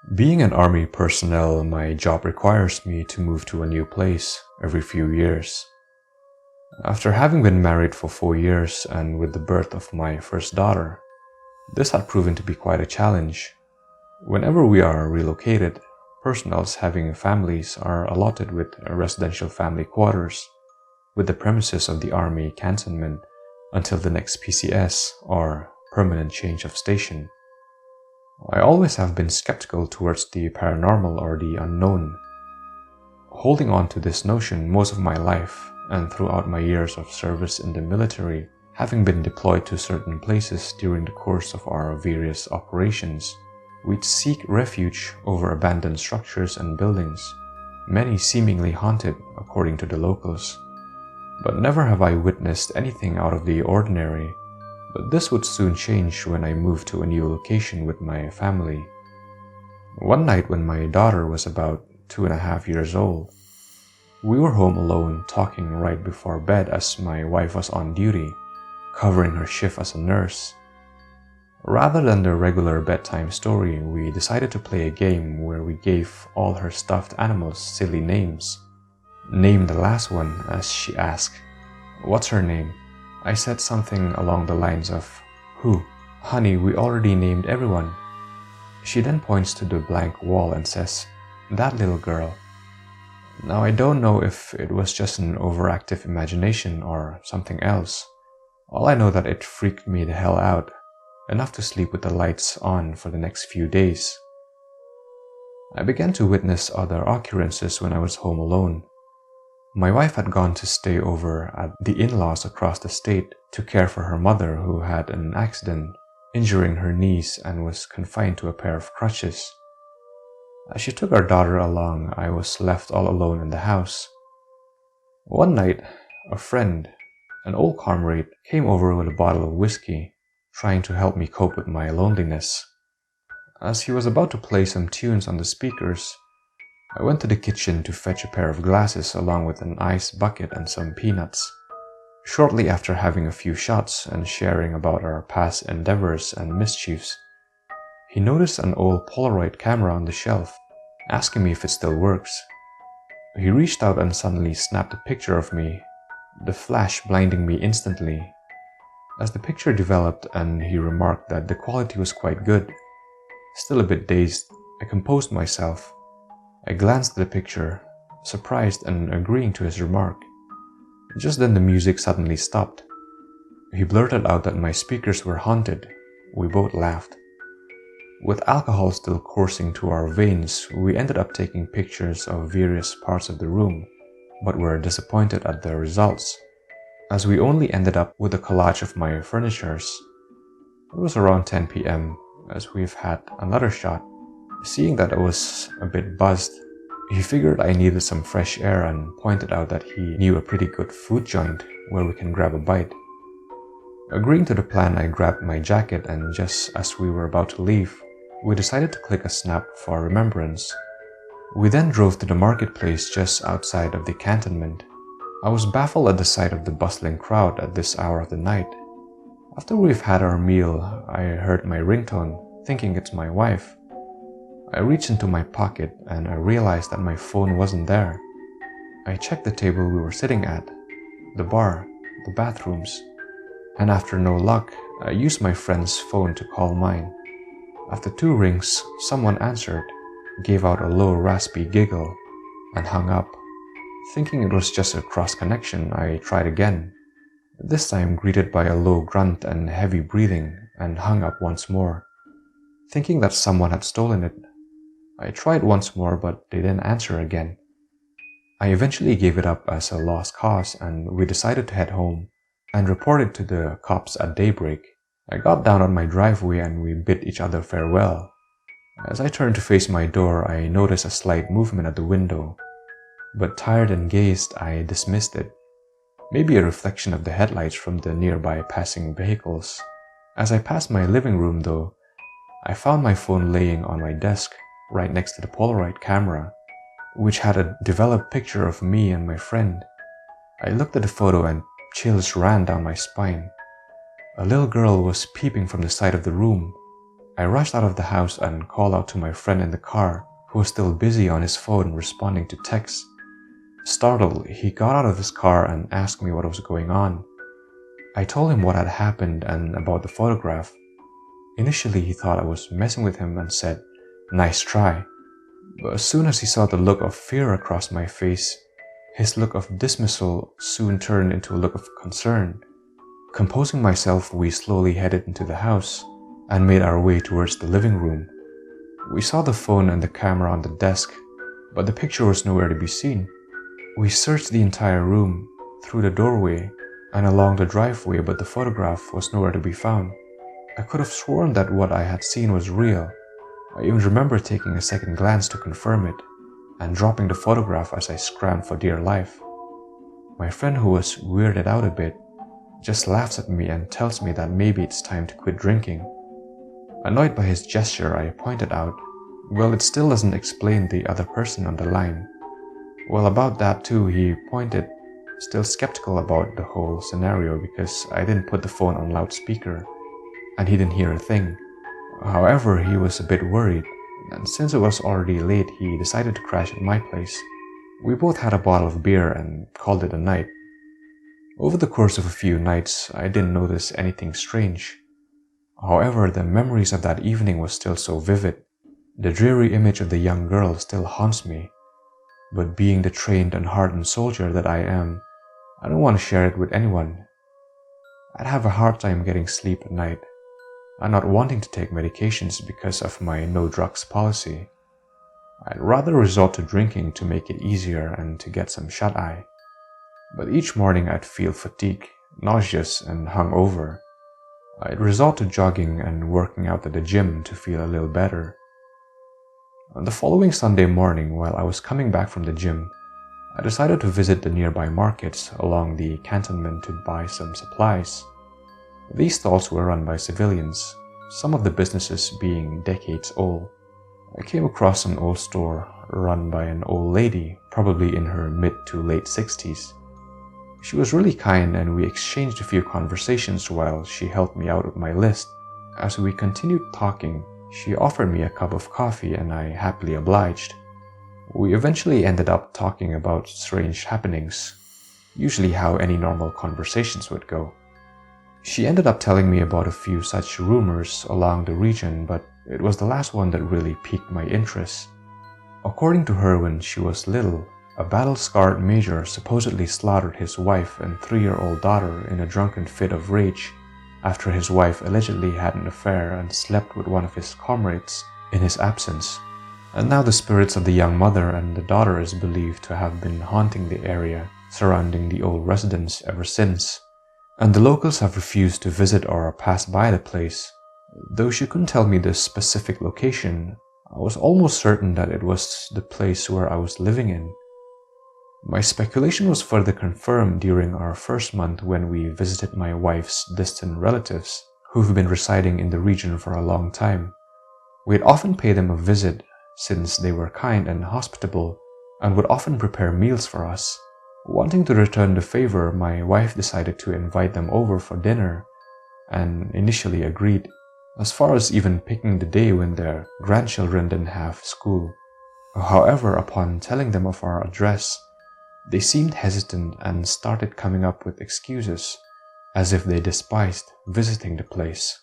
Being an army personnel, my job requires me to move to a new place every few years. After having been married for 4 years and with the birth of my first daughter, this had proven to be quite a challenge. Whenever we are relocated, personnels having families are allotted with residential family quarters with the premises of the Army cantonment until the next PCS or permanent change of station. I always have been skeptical towards the paranormal or the unknown, holding on to this notion most of my life and throughout my years of service in the military, having been deployed to certain places during the course of our various operations. We'd seek refuge over abandoned structures and buildings, many seemingly haunted according to the locals. But never have I witnessed anything out of the ordinary. But this would soon change when I moved to a new location with my family. One night when my daughter was about 2.5 years old, we were home alone talking right before bed as my wife was on duty, covering her shift as a nurse. Rather than the regular bedtime story, we decided to play a game where we gave all her stuffed animals silly names. Name the last one, as she asked. What's her name? I said something along the lines of, Who? Honey, we already named everyone. She then points to the blank wall and says, That little girl. Now I don't know if it was just an overactive imagination or something else. All I know that it freaked me the hell out, enough to sleep with the lights on for the next few days. I began to witness other occurrences when I was home alone. My wife had gone to stay over at the in-laws across the state to care for her mother who had an accident, injuring her knees and was confined to a pair of crutches. As she took our daughter along, I was left all alone in the house. One night, a friend, an old comrade, came over with a bottle of whiskey, trying to help me cope with my loneliness. As he was about to play some tunes on the speakers, I went to the kitchen to fetch a pair of glasses along with an ice bucket and some peanuts. Shortly after having a few shots and sharing about our past endeavors and mischiefs, he noticed an old Polaroid camera on the shelf, asking me if it still works. He reached out and suddenly snapped a picture of me, the flash blinding me instantly. As the picture developed and he remarked that the quality was quite good, still a bit dazed, I composed myself. I glanced at the picture, surprised and agreeing to his remark. Just then the music suddenly stopped. He blurted out that my speakers were haunted. We both laughed. With alcohol still coursing through our veins, we ended up taking pictures of various parts of the room, but were disappointed at the results, as we only ended up with a collage of my furnitures. It was around 10 p.m. as we've had another shot. Seeing that I was a bit buzzed, he figured I needed some fresh air and pointed out that he knew a pretty good food joint where we can grab a bite. Agreeing to the plan, I grabbed my jacket, and just as we were about to leave, we decided to click a snap for remembrance. We then drove to the marketplace just outside of the cantonment. I was baffled at the sight of the bustling crowd at this hour of the night. After we've had our meal, I heard my ringtone, thinking it's my wife. I reached into my pocket and I realized that my phone wasn't there. I checked the table we were sitting at, the bar, the bathrooms, and after no luck, I used my friend's phone to call mine. After 2 rings, someone answered, gave out a low raspy giggle, and hung up. Thinking it was just a cross connection, I tried again, this time greeted by a low grunt and heavy breathing, and hung up once more. Thinking that someone had stolen it, I tried once more, but they didn't answer again. I eventually gave it up as a lost cause, and we decided to head home and report it to the cops at daybreak. I got down on my driveway and we bid each other farewell. As I turned to face my door, I noticed a slight movement at the window, but tired and dazed, I dismissed it. Maybe a reflection of the headlights from the nearby passing vehicles. As I passed my living room though, I found my phone laying on my desk, right next to the Polaroid camera, which had a developed picture of me and my friend. I looked at the photo and chills ran down my spine. A little girl was peeping from the side of the room. I rushed out of the house and called out to my friend in the car, who was still busy on his phone responding to texts. Startled, he got out of his car and asked me what was going on. I told him what had happened and about the photograph. Initially, he thought I was messing with him and said, "Nice try." But as soon as he saw the look of fear across my face, his look of dismissal soon turned into a look of concern. Composing myself, we slowly headed into the house and made our way towards the living room. We saw the phone and the camera on the desk, but the picture was nowhere to be seen. We searched the entire room, through the doorway, and along the driveway, but the photograph was nowhere to be found. I could have sworn that what I had seen was real. I even remember taking a second glance to confirm it, and dropping the photograph as I scrambled for dear life. My friend, who was weirded out a bit, just laughs at me and tells me that maybe it's time to quit drinking. Annoyed by his gesture, I pointed out, "Well, it still doesn't explain the other person on the line." Well, about that too, he pointed, still skeptical about the whole scenario because I didn't put the phone on loudspeaker, and he didn't hear a thing. However, he was a bit worried, and since it was already late, he decided to crash at my place. We both had a bottle of beer and called it a night. Over the course of a few nights, I didn't notice anything strange. However, the memories of that evening was still so vivid. The dreary image of the young girl still haunts me. But being the trained and hardened soldier that I am, I don't want to share it with anyone. I'd have a hard time getting sleep at night. I'm not wanting to take medications because of my no drugs policy. I'd rather resort to drinking to make it easier and to get some shut-eye. But each morning I'd feel fatigued, nauseous, and hungover. I'd resort to jogging and working out at the gym to feel a little better. On the following Sunday morning, while I was coming back from the gym, I decided to visit the nearby markets along the cantonment to buy some supplies. These stalls were run by civilians, some of the businesses being decades old. I came across an old store run by an old lady, probably in her mid to late 60s. She was really kind and we exchanged a few conversations while she helped me out with my list. As we continued talking, she offered me a cup of coffee and I happily obliged. We eventually ended up talking about strange happenings, usually how any normal conversations would go. She ended up telling me about a few such rumors along the region, but it was the last one that really piqued my interest. According to her, when she was little, a battle-scarred major supposedly slaughtered his wife and 3-year-old daughter in a drunken fit of rage after his wife allegedly had an affair and slept with one of his comrades in his absence. And now the spirits of the young mother and the daughter is believed to have been haunting the area surrounding the old residence ever since. And the locals have refused to visit or pass by the place. Though she couldn't tell me the specific location, I was almost certain that it was the place where I was living in. My speculation was further confirmed during our first month when we visited my wife's distant relatives, who've been residing in the region for a long time. We'd often pay them a visit, since they were kind and hospitable, and would often prepare meals for us. Wanting to return the favor, my wife decided to invite them over for dinner, and initially agreed, as far as even picking the day when their grandchildren didn't have school. However, upon telling them of our address, they seemed hesitant and started coming up with excuses, as if they despised visiting the place.